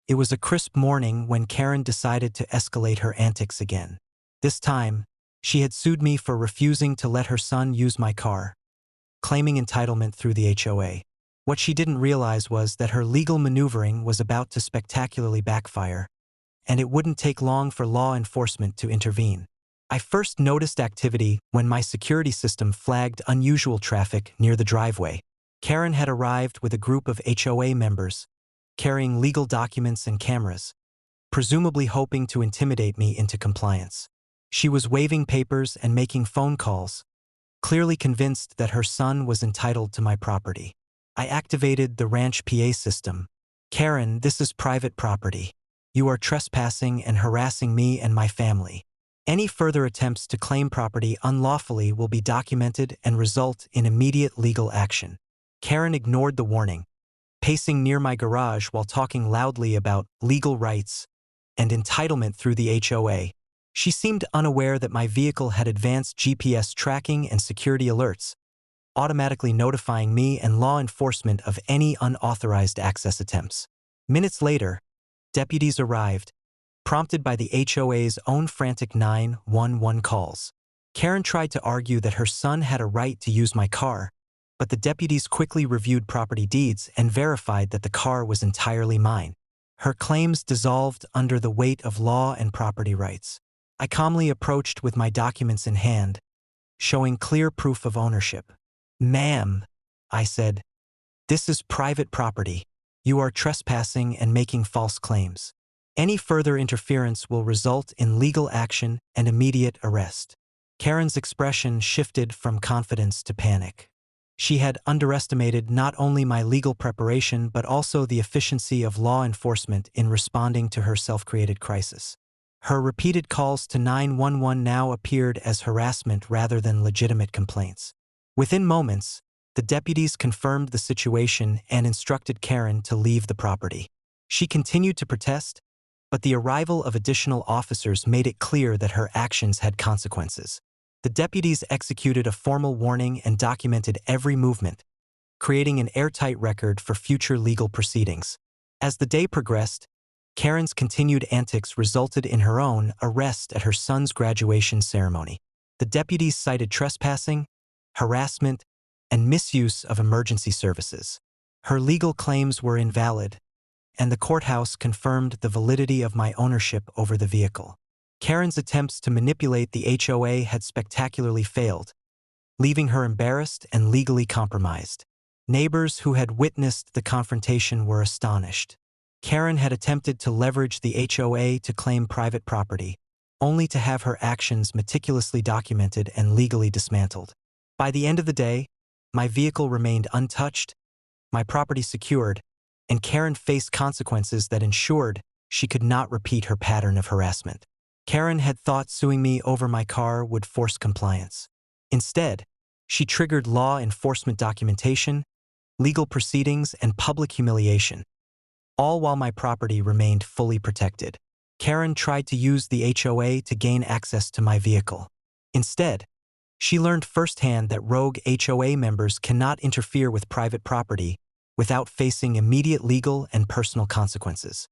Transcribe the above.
It was a crisp morning when Karen decided to escalate her antics again. This time, she had sued me for refusing to let her son use my car, claiming entitlement through the HOA. What she didn't realize was that her legal maneuvering was about to spectacularly backfire, and it wouldn't take long for law enforcement to intervene. I first noticed activity when my security system flagged unusual traffic near the driveway. Karen had arrived with a group of HOA members, carrying legal documents and cameras, presumably hoping to intimidate me into compliance. She was waving papers and making phone calls, clearly convinced that her son was entitled to my property. I activated the ranch PA system. "Karen, this is private property. You are trespassing and harassing me and my family. Any further attempts to claim property unlawfully will be documented and result in immediate legal action." Karen ignored the warning, pacing near my garage while talking loudly about legal rights and entitlement through the HOA. She seemed unaware that my vehicle had advanced GPS tracking and security alerts, automatically notifying me and law enforcement of any unauthorized access attempts. Minutes later, deputies arrived, prompted by the HOA's own frantic 911 calls. Karen tried to argue that her son had a right to use my car, but the deputies quickly reviewed property deeds and verified that the car was entirely mine. Her claims dissolved under the weight of law and property rights. I calmly approached with my documents in hand, showing clear proof of ownership. "Ma'am," I said, "this is private property. You are trespassing and making false claims. Any further interference will result in legal action and immediate arrest." Karen's expression shifted from confidence to panic. She had underestimated not only my legal preparation but also the efficiency of law enforcement in responding to her self-created crisis. Her repeated calls to 911 now appeared as harassment rather than legitimate complaints. Within moments, the deputies confirmed the situation and instructed Karen to leave the property. She continued to protest, but the arrival of additional officers made it clear that her actions had consequences. The deputies executed a formal warning and documented every movement, creating an airtight record for future legal proceedings. As the day progressed, Karen's continued antics resulted in her own arrest at her son's graduation ceremony. The deputies cited trespassing, harassment, and misuse of emergency services. Her legal claims were invalid, and the courthouse confirmed the validity of my ownership over the vehicle. Karen's attempts to manipulate the HOA had spectacularly failed, leaving her embarrassed and legally compromised. Neighbors who had witnessed the confrontation were astonished. Karen had attempted to leverage the HOA to claim private property, only to have her actions meticulously documented and legally dismantled. By the end of the day, my vehicle remained untouched, my property secured, and Karen faced consequences that ensured she could not repeat her pattern of harassment. Karen had thought suing me over my car would force compliance. Instead, she triggered law enforcement documentation, legal proceedings, and public humiliation, all while my property remained fully protected. Karen tried to use the HOA to gain access to my vehicle. Instead, she learned firsthand that rogue HOA members cannot interfere with private property without facing immediate legal and personal consequences.